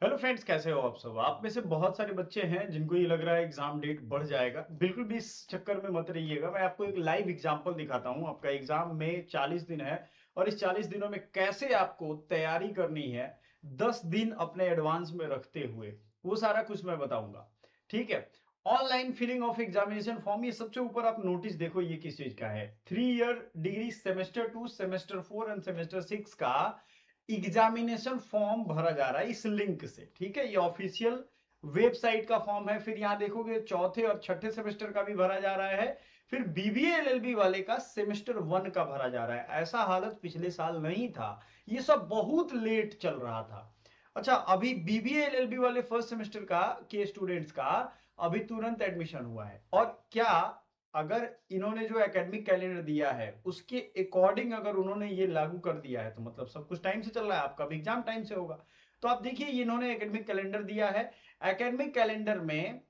Hello friends, कैसे हो आप सब। आप में से बहुत सारे बच्चे हैं जिनको ये लग रहा है एग्जाम डेट बढ़ जाएगा। बिल्कुल भी इस चक्कर में मत रहिएगा। मैं आपको एक लाइव एग्जांपल दिखाता हूं। आपका एग्जाम में 40 दिन है और इस 40 दिनों में कैसे आपको तैयारी करनी है 10 दिन अपने एडवांस में रखते हुए, वो सारा कुछ मैं बताऊंगा। ठीक है। Online filling of examination form, ये सबसे ऊपर आप नोटिस देखो, ये किस चीज का है। 3 year degree semester 2, semester 4 end semester 6 का एग्जामिनेशन फॉर्म भरा जा रहा है इस लिंक से। ठीक है, ये ऑफिशियल वेबसाइट का फॉर्म है। फिर यहां देखोगे चौथे और छठे सेमेस्टर का भी भरा जा रहा है। फिर बीबीए एलएलबी वाले का सेमेस्टर 1 का भरा जा रहा है। ऐसा हालत पिछले साल नहीं था, ये सब बहुत लेट चल रहा था। अच्छा, अभी बीबीए एलएलबी वाले फर्स्ट सेमेस्टर का के स्टूडेंट्स का अभी तुरंत एडमिशन हुआ है। और क्या, अगर इन्होंने जो एकेडमिक कैलेंडर दिया है उसके अकॉर्डिंग अगर उन्होंने ये लागू कर दिया है तो मतलब सब कुछ टाइम से चल रहा है, आपका भी एग्जाम टाइम से होगा। तो आप देखिए, इन्होंने एकेडमिक कैलेंडर दिया है। एकेडमिक कैलेंडर में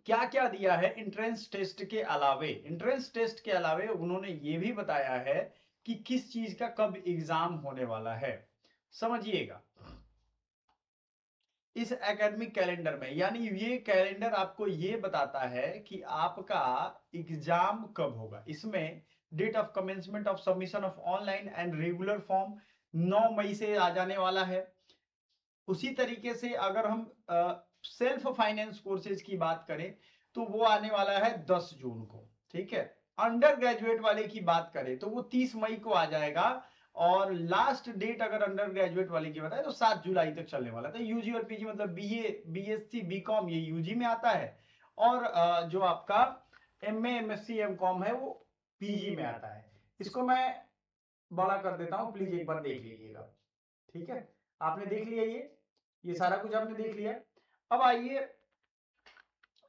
क्या क्या दिया है, एंट्रेंस टेस्ट के अलावे उन्होंने ये भी बताया है कि किस चीज का कब एग्जाम होने वाला है। समझिएगा, इस एकेडमिक कैलेंडर में, यानी ये कैलेंडर आपको ये बताता है कि आपका एग्जाम कब होगा। इसमें date of commencement of submission of online and regular form 9 मई से आ जाने वाला है। उसी तरीके से अगर हम सेल्फ फाइनेंस कोर्सेज की बात करें तो वो आने वाला है 10 जून को। ठीक है। अंडर ग्रेजुएट वाले की बात करें तो वो 30 मई को आ जाएगा। और लास्ट डेट अगर अंडर ग्रेजुएट वाले की बताए तो 7 जुलाई तक चलने वाला था। यूजी और पीजी मतलब बीए, बीएससी, बीकॉम ये यूजी में आता है। और जो आपका एमए, एमएससी, एमकॉम है वो पीजी में आता है। इसको मैं बड़ा कर देता हूं, प्लीज एक बार देख लीजिएगा। ठीक है, आपने देख लिया, ये सारा कुछ आपने देख लिया। अब आइए,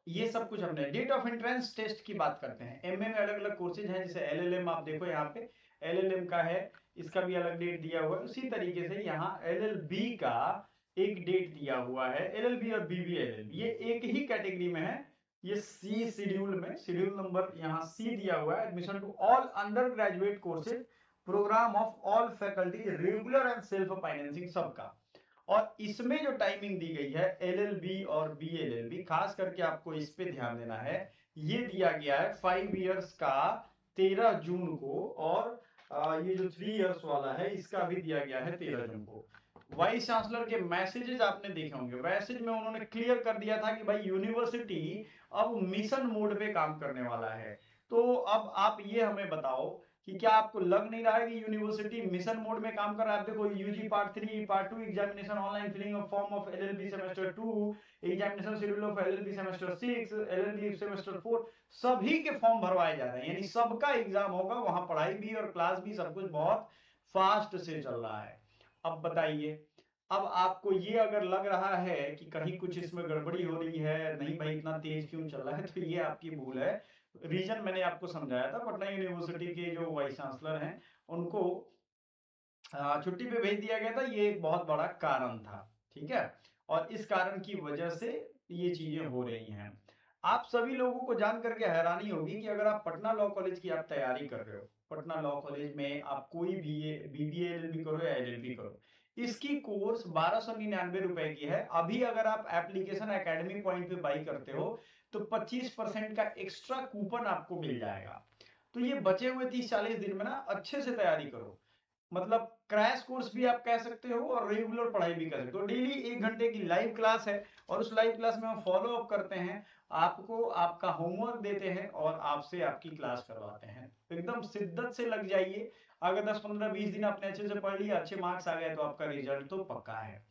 ये सब कुछ हमने डेट ऑफ एंट्रेंस टेस्ट की बात करते हैं। एमए में अलग अलग कोर्सेज हैं, जैसे एलएलएम आप देखो यहाँ पे एलएलएम का है, इसका भी अलग डेट दिया हुआ है। उसी तरीके से यहाँ एलएलबी का एक डेट दिया हुआ है। एलएलबी और बीबीएलएलबी ये एक ही कैटेगरी में है। ये सी शेड्यूल में, शेड्यूल नंबर यहाँ सी दिया हुआ है। Admission to all under graduate courses, programme of all faculty, regular and self financing सबका। और इसमें जो टाइमिंग दी गई है एलएलबी और बीएलएलबी, खास करके आपको इस पे ध्यान देना है। ये दिया गया है 5 इयर्स का 13 जून को, और ये जो 3 इयर्स वाला है इसका भी दिया गया है 13 जून को। वाइस चांसलर के मैसेजेस आपने देखे होंगे। मैसेज में उन्होंने क्लियर कर दिया था कि भाई यूनिवर्सिटी अब मिशन मोड पे काम करने वाला है। तो अब आप ये हमें बताओ कि क्या आपको लग नहीं रहा है कि यूनिवर्सिटी मिशन मोड में काम कर रहा है। आप देखो, UG part 3, part 2 examination, online filling of form of LLB semester 2, examination schedule of LLB semester 6, LLB semester 4, सभी के फॉर्म भरवाए जा रहे हैं। यानी सबका एग्जाम होगा वहां, पढ़ाई भी और क्लास भी सब कुछ बहुत फास्ट से चल रहा है। अब बताइए, अब आपको ये अगर लग रहा है कि कहीं कुछ इसमें गड़बड़ी हो रही है, नहीं भाई इतना तेज क्यों चल रहा है, तो ये आपकी भूल है। रीजन मैंने आपको समझाया था। पटना यूनिवर्सिटी के जो वाइस चांसलर हैं उनको छुट्टी पे भेज दिया गया था, ये एक बहुत बड़ा कारण था। ठीक है, और इस कारण की वजह से ये चीजें हो रही हैं। आप सभी लोगों को जान करके हैरानी होगी कि अगर आप पटना लॉ कॉलेज की आप तैयारी कर रहे हो, पटना लॉ कॉलेज में आप कोई भी बीबीए एलएलबी करो या एलएलबी करो, इसकी कोर्स 1299 रुपए की है। अभी अगर आप एप्लीकेशन एकेडमी पॉइंट पे बाई करते हो तो 25% का एक्स्ट्रा कूपन आपको मिल जाएगा। तो ये बचे हुए 30-40 दिन में ना अच्छे से तैयारी करो। मतलब क्रैश कोर्स भी आप कह सकते हो और रेगुलर पढ़ाई भी कर सकते हो। डेली 1 घंटे की लाइव क्लास है और उस लाइव क्लास में हम फॉलो अप करते हैं, आपको आपका होमवर्क देते हैं और आपसे आपकी क्लास करवाते हैं। एकदम शिद्दत से लग जाइए। अगर 10-15-20 दिन आपने अच्छे से पढ़ लिया, अच्छे मार्क्स आ गए, तो आपका रिजल्ट तो पक्का है।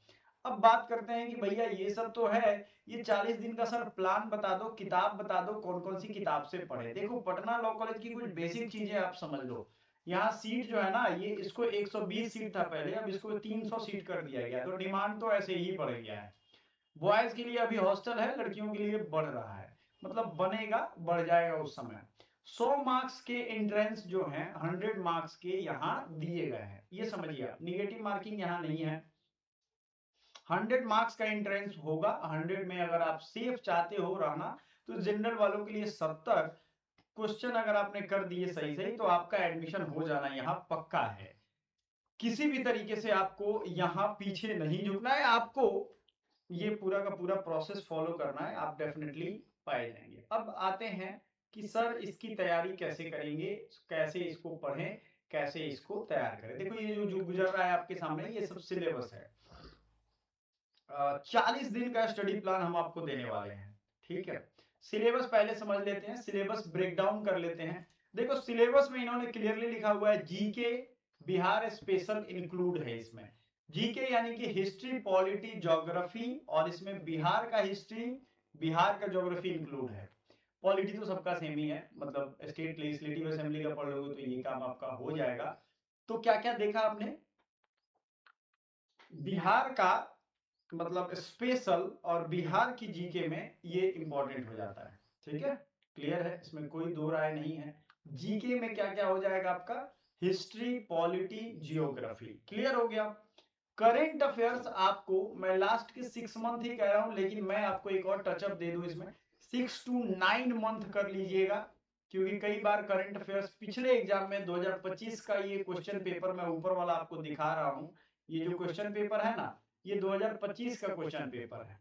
अब बात करते हैं कि भैया ये सब तो है, ये 40 दिन का सर प्लान बता दो, किताब बता दो, कौन कौन सी किताब से पढ़े। देखो, पटना लॉ कॉलेज की कुछ बेसिक चीजें आप समझ लो। यहाँ सीट जो है ना, ये इसको 120 सीट था पहले, अब इसको 300 सीट कर दिया गया। तो डिमांड तो ऐसे ही बढ़ गया है। बॉयज के लिए अभी हॉस्टल है, लड़कियों के लिए बढ़ रहा है। मतलब बनेगा, बढ़ जाएगा उस समय। 100 मार्क्स के एंट्रेंस जो हैं, 100 मार्क्स के यहाँ दिए गए हैं, ये समझिए आप। निगेटिव मार्किंग यहाँ नहीं है। 100 मार्क्स का एंट्रेंस होगा। 100 में अगर आप सेफ चाहते हो रहना तो जनरल वालों के लिए 70 क्वेश्चन अगर आपने कर दिए सही सही तो आपका एडमिशन हो जाना यहाँ पक्का है। किसी भी तरीके से आपको यहाँ पीछे नहीं झुकना है, आपको ये पूरा का पूरा प्रोसेस फॉलो करना है, आप डेफिनेटली पाए जाएंगे। अब आते हैं कि सर इसकी तैयारी कैसे करेंगे, कैसे इसको पढ़ें, कैसे इसको तैयार करें। देखो ये जो गुजर रहा है आपके सामने, ये सब सिलेबस है। 40 दिन का स्टडी प्लान हम आपको देने वाले हैं, ठीक है। सिलेबस पहले समझ लेते हैं, सिलेबस ब्रेक डाउन कर लेते हैं। देखो सिलेबस में इन्होंने क्लियरली लिखा हुआ है जीके बिहार स्पेशल इंक्लूड है इसमें। जीके यानी कि हिस्ट्री, पॉलिटी, ज्योग्राफी, और इसमें बिहार का हिस्ट्री, बिहार का ज्योग्राफी इंक्लूड है। पॉलिटी तो सबका सेम ही है, मतलब स्टेट लेजिस्लेटिव असेंबली का पढ़ लोगे तो ये काम आपका हो जाएगा। तो क्या क्या देखा आपने, बिहार का मतलब स्पेशल और बिहार की जीके में ये इंपॉर्टेंट हो जाता है, ठीक है। क्लियर है, इसमें कोई दो राय नहीं है। जीके में क्या क्या हो जाएगा आपका, हिस्ट्री, पॉलिटी, जियोग्राफी, क्लियर हो गया। करेंट अफेयर्स आपको मैं लास्ट के 6 मंथ ही कह रहा हूं, लेकिन मैं आपको एक और टचअप दे दूं इसमें, 6 to 9 मंथ कर लीजिएगा, क्योंकि कई बार करंट अफेयर्स पिछले एग्जाम में 2025 का ये क्वेश्चन पेपर मैं ऊपर वाला आपको दिखा रहा हूं, ये जो क्वेश्चन पेपर है ना, ये 2025 का क्वेश्चन पेपर है।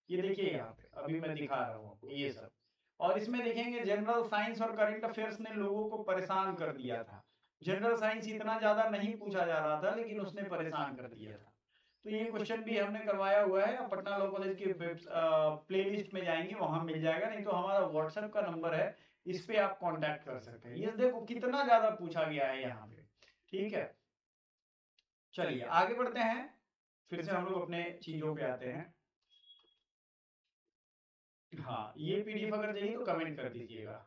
ये देखिए यहाँ पे अभी मैं दिखा रहा हूँ आपको ये सब, और इसमें देखेंगे जनरल साइंस और करंट अफेयर्स ने लोगों को परेशान कर दिया था। जनरल साइंस इतना ज्यादा नहीं पूछा जा रहा था, लेकिन उसने परेशान कर दिया था। तो ये क्वेश्चन भी हमने करवाया हुआ है, पटना लॉ कॉलेज के प्ले लिस्ट में जाएंगे, वहां मिल जाएगा, नहीं तो हमारा व्हाट्सएप का नंबर है, इस पे आप कांटेक्ट कर सकते हैं। ये देखो कितना ज्यादा पूछा गया है यहाँ पे, ठीक है। चलिए आगे बढ़ते हैं, फिर से हम लोग अपने चीजों पे आते हैं। हाँ, ये पीडीएफ अगर चाहिए तो कमेंट कर दीजिएगा।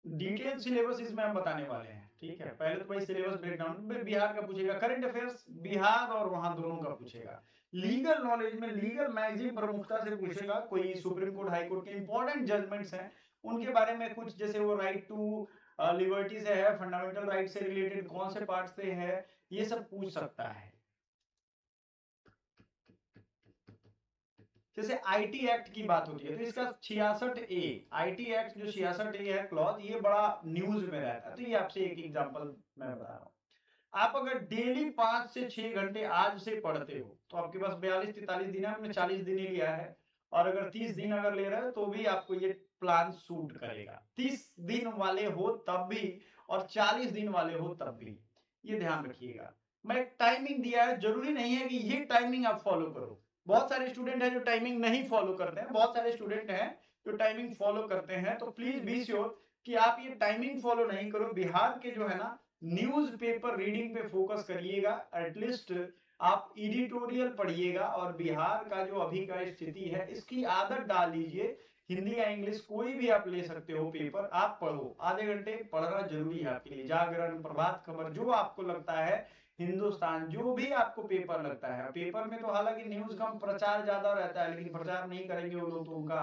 डिटेल सिलेबस इसमें हम बताने वाले हैं, ठीक है। पहले तो भाई सिलेबस ब्रेकडाउन में बिहार का पूछेगा, करंट अफेयर्स बिहार और वहां दोनों का पूछेगा। लीगल नॉलेज में लीगल मैगजीन प्रमुखता से पूछेगा, कोई सुप्रीम कोर्ट, हाई कोर्ट के इंपॉर्टेंट जजमेंट्स हैं उनके बारे में कुछ, जैसे वो राइट टू लिबर्टी से है, फंडामेंटल राइट से रिलेटेड कौन से पार्ट से है, ये सब पूछ सकता है। जैसे आईटी एक्ट की बात होती है तो इसका 66A, आईटी एक्ट जो 66A है क्लॉज, ये बड़ा न्यूज में रहता है। तो ये आपसे एक एग्जांपल मैं बता रहा हूँ। आप अगर डेली 5 से 6 घंटे आज से पढ़ते हो तो आपके पास 42-43 दिन है, हमने 40 दिन ही लिया है, और अगर 30 दिन अगर ले रहे हो तो भी आपको ये प्लान सूट करेगा। 30 दिन वाले हो तब भी और 40 दिन वाले हो तब भी, ये ध्यान रखिएगा। मैं एक टाइमिंग दिया है, जरूरी नहीं है कि ये टाइमिंग आप फॉलो करो। बहुत सारे स्टूडेंट हैं जो टाइमिंग नहीं फॉलो करते हैं, बहुत सारे स्टूडेंट हैं जो टाइमिंग फॉलो करते हैं। तो प्लीज बी श्योर कि आप ये टाइमिंग फॉलो नहीं करो। बिहार के जो है ना न्यूज़पेपर रीडिंग पे फोकस करिएगा, एटलीस्ट आप एडिटोरियल पढ़िएगा, और बिहार का जो अभी का स्थिति है इसकी आदत डाल लीजिए। हिंदी या इंग्लिश कोई भी आप ले सकते हो पेपर, आप पढ़ो, आधे घंटे पढ़ना जरूरी है आपके लिए। जागरण, प्रभात खबर, जो आपको लगता है, हिंदुस्तान, जो भी आपको पेपर लगता है। पेपर में तो हालांकि न्यूज कम, प्रचार ज्यादा रहता है, लेकिन प्रचार नहीं करेंगे वो लोग तो उनका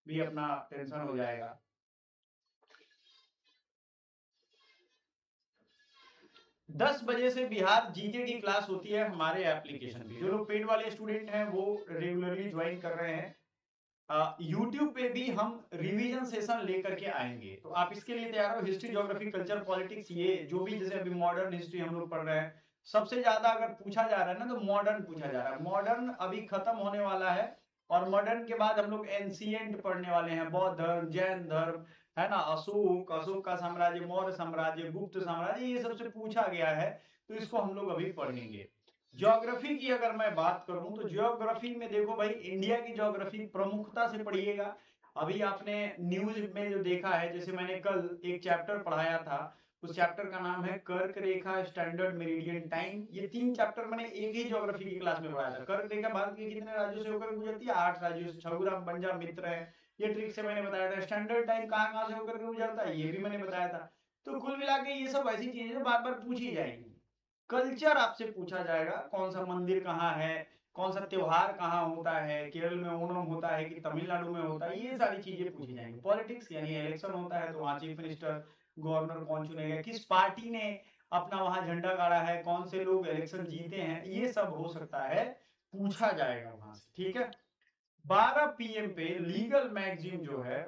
भी अपना टेंशन हो जाएगा। 10 बजे से बिहार जीके की क्लास होती है हमारे एप्लीकेशन पे। जो लोग पेड वाले स्टूडेंट हैं वो रेगुलरली ज्वाइन कर रहे हैं। यूट्यूब पे भी हम रिवीजन सेशन लेकर के आएंगे, तो आप इसके लिए तैयार हो। हिस्ट्री, ज्योग्राफी, कल्चर, पॉलिटिक्स, ये जो भी, जैसे अभी मॉडर्न हिस्ट्री हम लोग पढ़ रहे हैं, सबसे ज्यादा अगर पूछा जा रहा है ना तो मॉडर्न पूछा जा रहा है। मॉडर्न अभी खत्म होने वाला है, और मॉडर्न के बाद हम लोग एंशिएंट पढ़ने वाले हैं, बौद्ध धर्म, जैन धर्म, है ना, अशोक, अशोक का साम्राज्य, मौर्य साम्राज्य, गुप्त साम्राज्य, ये सबसे पूछा गया है, तो इसको हम लोग अभी पढ़ेंगे। ज्योग्राफी की अगर मैं बात करूं तो ज्योग्राफी में देखो भाई, इंडिया की ज्योग्राफी प्रमुखता से पढ़िएगा। अभी आपने न्यूज में जो देखा है, जैसे मैंने कल एक चैप्टर पढ़ाया था, उस चैप्टर का नाम है कर्क रेखा, स्टैंडर्ड मेरिडियन टाइम। ये 3 चैप्टर मैंने एक ही ज्योग्राफी की क्लास में पढ़ाया था। कर्क रेखा भारत के कितने राज्यों से होकर गुजरती है, 8 राज्यों से, छगुराम, पंजाब, मित्र है, ये ट्रिक से मैंने बताया था। स्टैंडर्ड टाइम कहाँ कहाँ से होकर गुजरता है, ये भी मैंने बताया था। तो कुल मिला के ये सब ऐसी चीजें बार बार पूछी जाएंगी। कल्चर आपसे पूछा जाएगा, कौन सा मंदिर कहाँ है, कौन सा त्योहार कहाँ होता है, केरल में ओणम होता है कि तमिलनाडु में होता है, ये सारी चीजें पूछी जाएंगी। पॉलिटिक्स यानी इलेक्शन होता है तो वहाँ चीफ मिनिस्टर, गवर्नर कौन चुनेगा, किस पार्टी ने अपना वहां झंडा गाड़ा है, कौन से लोग इलेक्शन जीते हैं, ये सब हो सकता है, पूछा जाएगा वहां से, ठीक है। 12 PM पे लीगल मैगजीन जो है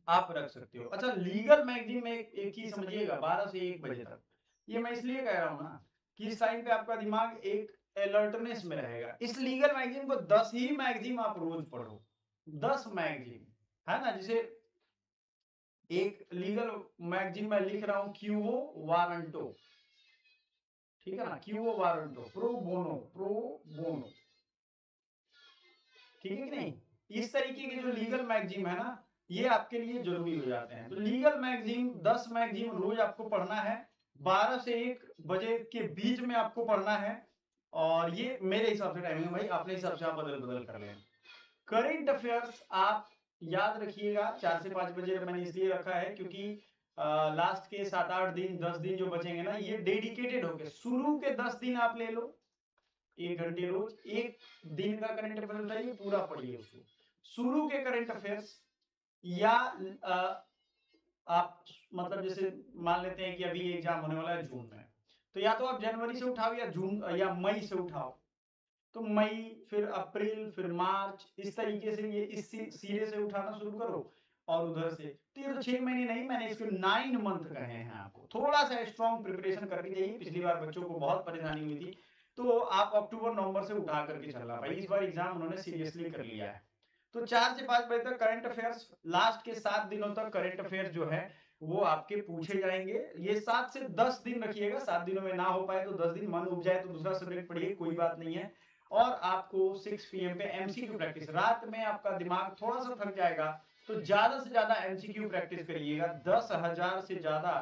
आप रख सकते हो। अच्छा, लीगल मैगजीन में एक चीज समझिएगा, 12 से 1 बजे तक ये मैं इसलिए कह रहा हूँ ना कि इस टाइम पे आपका दिमाग एक अलर्टनेस में रहेगा। इस लीगल मैगजीन को 10 ही मैगजीन आप रोज पढ़ो, 10 मैगजीन, है ना। जैसे एक लीगल मैगजीन में लिख रहा हूँ क्यूओ वारंटो, ठीक है ना, क्यूओ warranto pro bono, pro bono, ठीक है कि नहीं। इस तरीके के जो लीगल मैगजीन है ना, ये आपके लिए जरूरी हो जाते हैं। तो लीगल मैगजीन 10 मैगजीन रोज आपको पढ़ना है, 12 से 1 बजे के बीच में आपको पढ़ना है। और ये मेरे हिसाब से टाइमिंग, भाई अपने हिसाब से आप बदल बदल कर लें। करेंट अफेयर्स आप याद रखिएगा 4 से 5 बजे मैंने इसलिए रखा है क्योंकि लास्ट के 7-8 दिन 10 दिन जो बचेंगे ना, ये डेडिकेटेड हो गए। शुरू के 10 दिन आप ले लो, 1 घंटे रोज, 1 दिन का करंट अफेयर उठाइए, पूरा पढ़िए उसको। शुरू के करंट अफेयर्स या आप मतलब जैसे मान लेते हैं कि अभी एग्जाम होने वाला है जून में, तो या तो आप जनवरी से उठाओ या जून या मई से उठाओ। तो मई, फिर अप्रैल, फिर मार्च, इस तरीके से ये इस सिरे से उठाना शुरू करो। और उधर से तो ये तो 6 महीने नहीं, मैंने इसको 9 मंथ कहे हैं आपको। थोड़ा सा स्ट्रॉन्ग प्रिपरेशन करके जाइए। पिछली बार बच्चों को बहुत परेशानी हुई थी, तो आप अक्टूबर नवंबर से उठा करके चलना भाई। इस बार एग्जाम उन्होंने सीरियसली कर लिया है। तो 4 से 5 बजे तक करंट अफेयर्स, लास्ट के 7 दिनों तक करंट अफेयर्स जो है वो आपके पूछे जाएंगे। ये 7 से 10 दिन रखिएगा, 7 दिनों में ना हो पाए तो 10 दिन, मन उब जाए तो दूसरा सब्जेक्ट पढ़िए, कोई बात नहीं है। और आपको 6 PM पे एमसीक्यू प्रैक्टिस, रात में आपका दिमाग थोड़ा सा थक जाएगा तो ज्यादा से ज्यादा एमसीक्यू प्रैक्टिस करिएगा। 10,000 से ज्यादा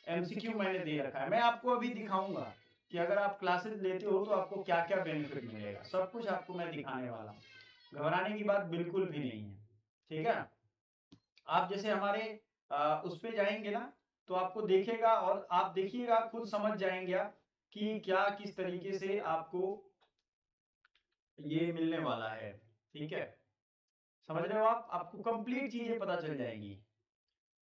एमसीक्यू मैंने दे रखा है। मैं आपको अभी दिखाऊंगा कि अगर आप क्लासेस लेते हो तो आपको क्या क्या बेनिफिट मिलेगा, सब कुछ आपको मैं दिखाने वाला हूँ। घबराने की बात बिल्कुल भी नहीं है, ठीक है। आप जैसे हमारे उस पे जाएंगे ना, तो आपको देखेगा और आप देखिएगा, खुद समझ जाएंगे आप कि क्या किस तरीके से आपको ये मिलने वाला है, ठीक है। समझ रहे हो आप, आपको कंप्लीट चीजें पता चल जाएंगी।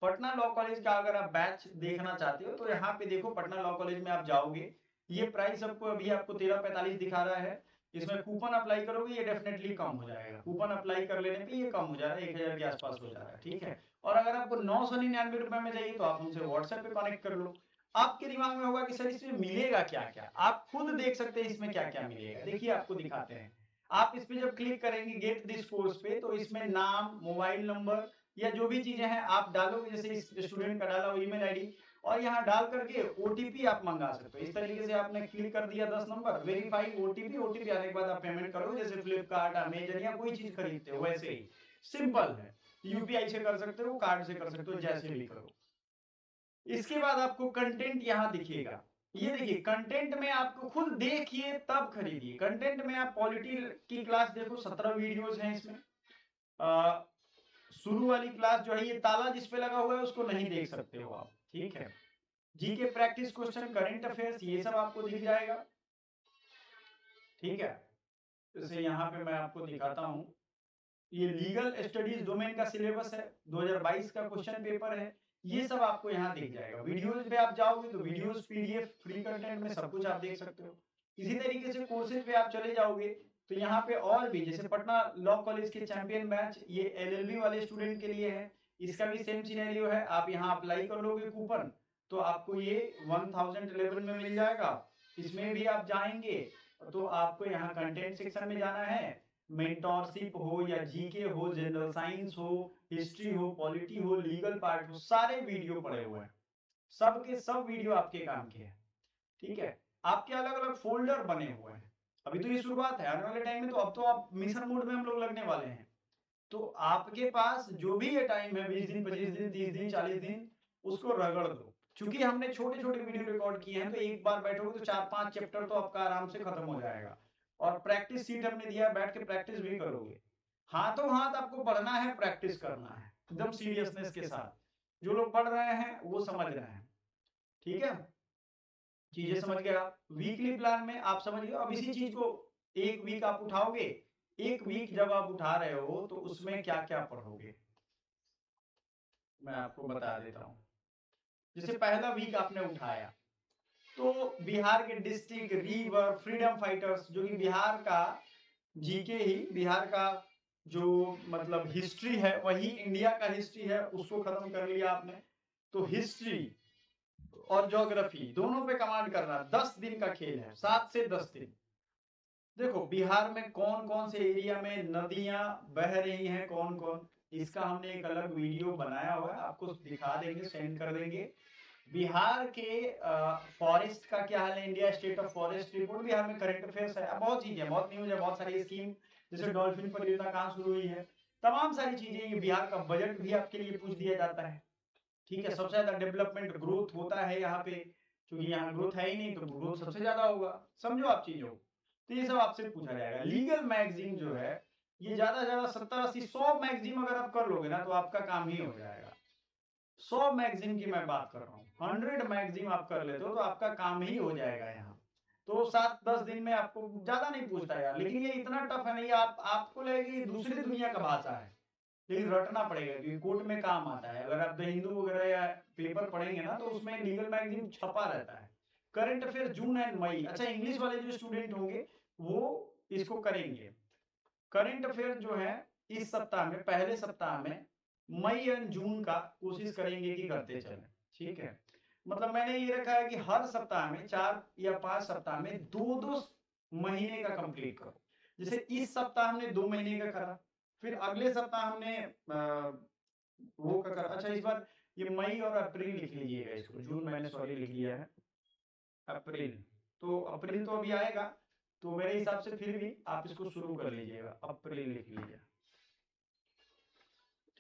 पटना लॉ कॉलेज का अगर आप बैच देखना चाहते हो तो यहाँ पे देखो, पटना लॉ कॉलेज में आप जाओगे, ये प्राइस आपको अभी आपको 1345 दिखा रहा है। इसमें कूपन अप्लाई करोगे ये डेफिनेटली कम हो जाएगा। कूपन अप्लाई कर लेने पे ये कम हो जा रहा है, 1000 के आसपास हो जा रहा है, ठीक है। और अगर आपको 999 रुपए में चाहिए तो आप उनसे व्हाट्सएप पे कनेक्ट कर लो। आपके दिमाग में होगा कि सर इसमें मिलेगा क्या क्या, आप खुद देख सकते हैं इसमें क्या क्या मिलेगा। देखिए आपको दिखाते हैं। आप इस पे जब क्लिक करेंगे गेट दिस कोर्स पे, तो इसमें नाम, मोबाइल नंबर या जो भी चीजें हैं आप डालोगे, जैसे इस स्टूडेंट का डाला वो ईमेल आईडी, और यहाँ डाल करके ओटीपी आप मंगा सकते हो। इस तरीके से आपने क्लिक कर दिया 10 नंबर, वेरीफाई ओटीपी, ओटीपी आने के बाद आप पेमेंट करोगे, जैसे फ्लिपकार्ट, अमेजन या कोई चीज खरीदते हो वैसे ही सिंपल है। यूपीआई से कर सकते हो, कार्ड से कर सकते हो, जैसे भी करो। इसके बाद आपको कंटेंट यहाँ दिखेगा। ये देखिए कंटेंट में आपको खुद देखिए तब खरीदिए। कंटेंट में आप पॉलिटी की क्लास देखो, 17 वीडियोस हैं इसमें। शुरू वाली क्लास जो है, ये ताला जिस पे लगा हुआ है उसको नहीं देख सकते हो आप, ठीक है। GK practice question, current affairs, ये सब आपको दिख जाएगा, ठीक है। जैसे यहाँ पे मैं आपको दिखाता हूँ, ये लीगल स्टडीज डोमेन का सिलेबस है, 2022 का क्वेश्चन पेपर है, ये सब आपको यहाँ दिख जाएगा। वीडियोस पे आप जाओगे तो वीडियोस, पीडीएफ, फ्री कंटेंट में सब कुछ आप देख सकते हो। इसी तरीके से कोर्सेज पे आप चले जाओगे तो यहाँ पे और भी, जैसे पटना लॉ कॉलेज के चैंपियन बैच, ये एलएलबी वाले स्टूडेंट के लिए है। इसका भी सेम सिनेरियो है, आप यहाँ अप्लाई कर लोगे कूपन तो आपको ये 1011 में मिल जाएगा। इसमें भी आप जाएंगे तो आपको यहाँ कंटेंट सेक्शन में जाना है। मेंटोरशिप हो या जीके हो, जनरल साइंस हो, हिस्ट्री हो, पॉलिटी हो, लीगल पार्ट हो, सारे वीडियो पड़े हुए हैं। सब के सब वीडियो आपके काम के हैं, ठीक है। आपके अलग अलग फोल्डर बने हुए हैं। अभी तो ये शुरुआत है, आने वाले टाइम में तो अब तो आप मिशन मोड में हम लोग लगने वाले हैं। तो आपके पास जो भी ये टाइम है, 20 दिन, 25 दिन, 30 दिन, 40 दिन, उसको रगड़ दो। क्योंकि हमने छोटे छोटे वीडियो रिकॉर्ड किए हैं, तो एक बार बैठोगे तो 4-5 चैप्टर तो आपका आराम से खत्म हो जाएगा। और प्रैक्टिस सीट हमने दिया, बैठ के प्रैक्टिस भी करोगे। हाथों हाथ आपको पढ़ना है, प्रैक्टिस करना है एकदम सीरियसनेस के साथ। जो लोग पढ़ रहे हैं वो समझ रहे हैं, ठीक है। चीजें समझ गए आप। वीकली प्लान में आप समझ गए। अब इसी चीज को एक वीक आप उठाओगे, एक वीक जब आप उठा रहे हो तो उसमें क्या क्या पढ़ोगे मैं आपको बता देता हूँ। जैसे पहला वीक आपने उठाया तो बिहार के डिस्ट्रिक्ट, रिवर, फ्रीडम फाइटर्स, जो कि बिहार का जीके ही, बिहार का जो मतलब हिस्ट्री है वही इंडिया का हिस्ट्री है, उसको खत्म कर लिया आपने। तो हिस्ट्री, और ज्योग्राफी दोनों पे कमांड करना। 10 दिन का खेल है, 7 से 10 दिन। देखो बिहार में कौन कौन से एरिया में नदियां बह रही हैं, कौन कौन, इसका हमने एक अलग वीडियो बनाया हुआ है, आपको दिखा देंगे, सेंड कर देंगे। बिहार के फॉरेस्ट का क्या हाल है, India state of forest report, Bihar में करंट अफेयर्स है, बहुत चीजें, बहुत न्यूज है, बहुत सारी स्कीम, जैसे डॉल्फिन परियोजना कहाँ शुरू हुई है, तमाम सारी चीजें। ये बिहार का बजट भी आपके लिए पूछ दिया जाता है। ठीक है, सबसे ज्यादा डेवलपमेंट ग्रोथ होता है यहाँ पे, क्योंकि यहाँ ग्रोथ है ही नहीं तो ग्रोथ सबसे ज्यादा होगा। समझो आप चीजों को, तो ये सब आपसे पूछा जाएगा। लीगल मैगजीन जो है ये ज्यादा से ज्यादा 70-80-100 मैगजीन अगर आप कर लोगे ना तो आपका काम ही हो जाएगा। 100 मैगजीन की मैं बात कर रहा हूँ, 100 मैगजीन आप कर लेते हो तो आपका काम ही हो जाएगा यहाँ। तो 7-10 दिन में आपको ज्यादा नहीं पूछता यार, लेकिन ये इतना टफ है नहीं, आपको लगेगा ये दूसरी दुनिया का भाषा है, लेकिन रटना पड़ेगा क्योंकि कोर्ट में काम आता है। अगर आप द हिंदू वगैरह या पेपर पढ़ेंगे ना तो उसमें लीगल मैगजीन छपा रहता है। करंट अफेयर जून एंड मई, अच्छा इंग्लिश वाले जो स्टूडेंट होंगे वो इसको करेंगे। करंट अफेयर जो है इस सप्ताह में, पहले सप्ताह में मई एंड जून का कोशिश करेंगे कि करते चलें। ठीक है, मतलब मैंने ये रखा है कि हर सप्ताह में 4 या 5 सप्ताह में 2-2 महीने का कंप्लीट करो। जैसे इस सप्ताह हमने 2 महीने का करा, फिर अगले सप्ताह हमने वो का करा। अच्छा इस बार ये मई और अप्रैल लिख लीजिएगा, इसको जून मैंने सॉरी लिख लिया है, अप्रैल। तो अप्रैल तो अभी आएगा, तो मेरे हिसाब से फिर भी आप इसको शुरू कर लीजिएगा, अप्रैल लिख लीजिए।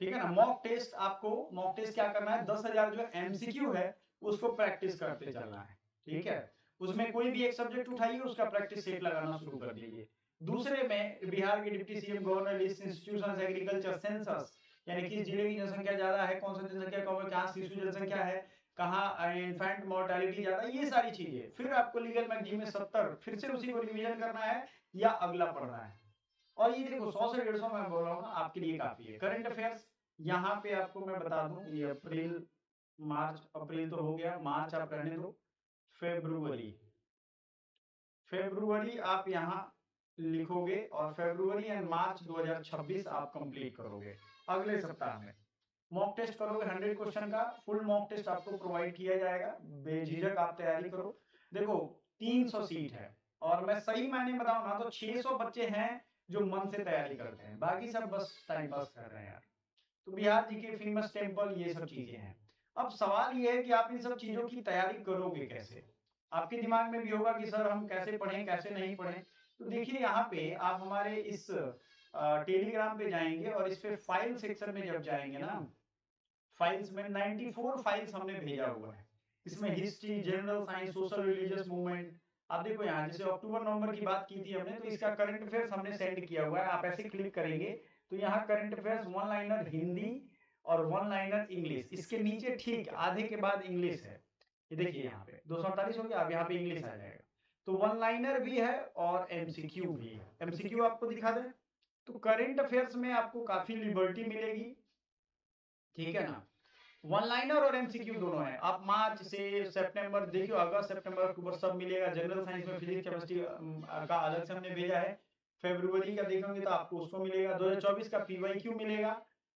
ठीक है ना। मॉक टेस्ट, आपको मॉक टेस्ट क्या करना है, 10,000 जो एमसीक्यू है उसको प्रैक्टिस करते चलना है। ठीक है, उसमें कोई भी एक सब्जेक्ट उठाइए, उसका प्रैक्टिस सेट लगाना शुरू कर दीजिए। दूसरे में बिहार के deputy CM governor list institution agriculture census, यानी किस जिले की जनसंख्या ज्यादा है, कौन सा जनसंख्या कम है, कहाँ शिशु जनसंख्या है, कहाँ इन्फेंट मोर्टेलिटी ज्यादा है, ये सारी चीजें। फिर आपको लीगल मैगजीन में 70 फिर से उसी को रिवीजन करना है या अगला पढ़ना है। और ये देखो 100 से 150 मैं बोल रहा हूँ ना, आपके लिए काफी है। करंट अफेयर्स यहाँ पे आपको मैं बता दूं, ये अप्रैल मार्च, अप्रैल तो हो गया, मार्च आप रहने दो, फेब्रुवरी, फेब्रुवरी आप यहाँ लिखोगे और फेब्रुवरी एंड मार्च 2026 आप कंप्लीट करोगे। अगले सप्ताह में मॉक टेस्ट करोगे 100 क्वेश्चन का, फुल मॉक टेस्ट आपको प्रोवाइड किया जाएगा, बेझिझक आप तैयारी करो। देखो 300 सीट है और मैं सही मायने बताऊं ना तो 600 बच्चे हैं जो मन से तैयारी करते हैं, बाकी सब बस टाइम पास कर रहे हैं यार। तो बिहार जी के फेमस टेम्पल ये सब चीजें हैं। अब सवाल ये है कि आप इन सब चीजों की तैयारी करोगे कैसे। आपके दिमाग में भी होगा कि सर हम कैसे पढ़ें कैसे नहीं पढ़ें। तो देखिए यहाँ पे आप हमारे इस टेलीग्राम पे जाएंगे और इस पे फाइल सेक्शन में जब जाएंगे ना, फाइल्स में 94 फाइल्स हमने भेजा हुआ है। इसमें history, general science, social religious movement, आप देखो यहाँ जैसे अक्टूबर नवंबर की बात की थी हमने, तो इसका करंट अफेयर्स हमने सेंड किया हुआ है। आप ऐसे क्लिक करेंगे तो यहाँ करंट अफेयर्स 1 लाइनर हिंदी और 1 लाइनर इंग्लिश, इसके नीचे ठीक आधे के बाद इंग्लिश है। ये देखिए यहाँ पे 248 हो गया, अब यहाँ पे इंग्लिश आ जाएगा। तो 1 लाइनर भी है और एमसीक्यू भी है। एमसीक्यू आपको दिखा दें तो करंट अफेयर्स में आपको काफी लिबर्टी मिलेगी। ठीक है ना, 1 लाइनर और एमसीक्यू दोनों है। आप मार्च से सितंबर देखियो, अगस्त सितंबर अक्टूबर सब मिलेगा। जनरल साइंस में फिजिक्स केमिस्ट्री का अलग से हमने भेजा है। फरवरी का देखेंगे तो आपको उसको मिलेगा। 2024 का पीवाईक्यू मिलेगा।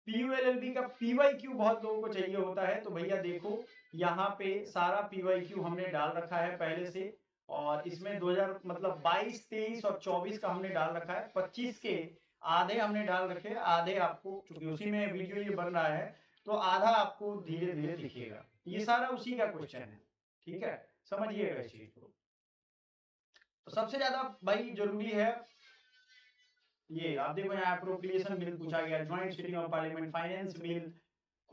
पीयूएलएलबी का पीवाईक्यू बहुत लोगों को चाहिए होता है, तो भैया देखो यहाँ पे सारा पीवाईक्यू हमने डाल रखा है पहले से। और इसमें 2000 मतलब 22, 23 और 24 का हमने डाल रखा है। 25 के आधे हमने डाल रखे, आधे आपको चूंकि उसी में वीडियो ये बन रहा है तो आधा आपको धीरे धीरे दिखेगा। ये सारा उसी का क्वेश्चन है। ठीक है, समझिएगा इस चीज को। तो सबसे ज्यादा भाई जरूरी है ये, आप देखो यहाँ अप्रोप्रिएशन बिल पूछा गया, joint sitting of parliament, finance bill,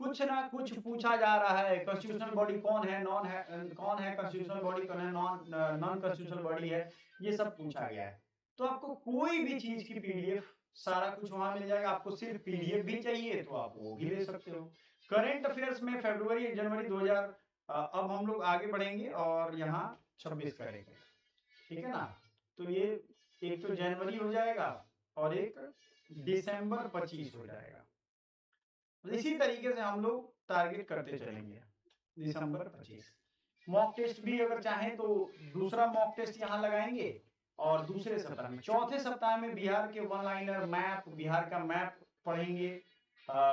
कुछ ना कुछ पूछा जा रहा है। कॉन्स्टिट्यूशनल बॉडी कौन है, नॉन है, कौन है कॉन्स्टिट्यूशनल बॉडी, कौन है नॉन कॉन्स्टिट्यूशनल बॉडी है, ये सब पूछा गया है। तो आपको कोई भी चीज की पीडीएफ सारा कुछ वहां मिल जाएगा। आपको सिर्फ पीडीएफ भी चाहिए तो आप वो भी ले सकते हो। करंट अफेयर्स में फरवरी जनवरी 2000, अब हम लोग आगे बढ़ेंगे और यहाँ 26 करेंगे। ठीक है ना, तो ये एक तो जनवरी हो जाएगा और एक दिसंबर 25 हो जाएगा। इसी तरीके से हम लोग टारगेट करते चलेंगे। दिसंबर 25 मॉक टेस्ट भी अगर चाहें तो दूसरा मॉक टेस्ट यहाँ लगाएंगे और दूसरे सप्ताह में, चौथे सप्ताह में बिहार के 1 लाइनर मैप, बिहार का मैप पढ़ेंगे।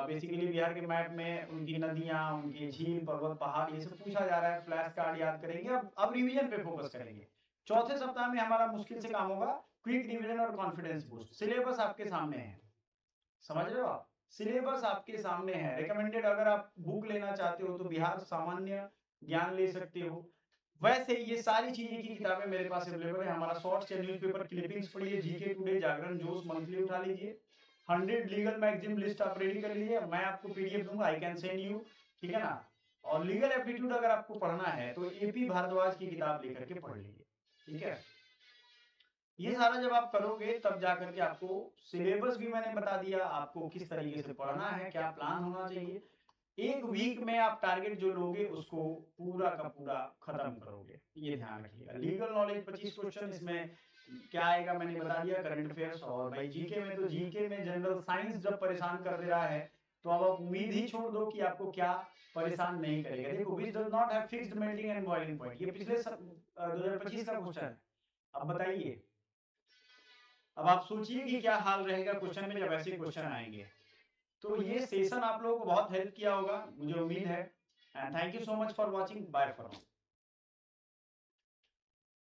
बेसिकली बिहार के मैप में उनकी नदियां, उनके झील, पर्वत, पहाड़, ये सब पूछा जा रहा है। फ्लैश कार्ड याद करेंगे। अब रिवीजन पे फोकस करेंगे। चौथे सप्ताह में हमारा मुश्किल से काम होगा क्विक रिवीजन और कॉन्फिडेंस बूस्ट। सिलेबस आपके सामने है, समझ रहे हो आप? सिलेबस आपके सामने है। रिकमेंडेड अगर आप बुक लेना चाहते हो तो बिहार सामान्य ज्ञान ले सकते हो। वैसे ये सारी चीजें की किताबें मेरे पास अवेलेबल है। हमारा शॉर्ट्स या न्यूज़पेपर क्लिपिंग्स पढ़िए, जीके टुडे, जागरण, जोश मंथली उठा लीजिए, 100 लीगल मैगजीन लिस्ट आप रेडी कर लीजिए। मैं आपको पीडीएफ दूंगा, आई कैन सेंड यू, ठीक है ना। और लीगल एप्टीट्यूड अगर आपको पढ़ना है तो एपी भारद्वाज की किताब लेकर के पढ़ लीजिए, ठीक है। ये सारा जब आप करोगे तब जाकर के आपको सिलेबस भी मैंने बता दिया, आपको किस तरीके से पढ़ना है, क्या प्लान होना चाहिए। एक वीक में आप टारगेट जो लोगे उसको पूरा का पूरा खत्म करोगे, ये ध्यान रखिएगा। लीगल नॉलेज 25 क्वेश्चन, इसमें क्या आएगा मैंने बता दिया, करंट अफेयर्स। और भाई जीके में तो जीके में जनरल साइंस जब परेशान कर दे रहा है तो अब आप उम्मीद ही छोड़ दो कि आपको क्या परेशान नहीं करेगा। देखो, which does not have fixed melting and boiling point, ये पिछले 2025 का क्वेश्चन है। अब बताइए, अब आप सोचिए कि क्या हाल रहेगा क्वेश्चन में जब ऐसे क्वेश्चन आएंगे। तो ये सेशन आप लोगों को बहुत हेल्प किया होगा, मुझे उम्मीद है। And thank you so much for watching, bye for now.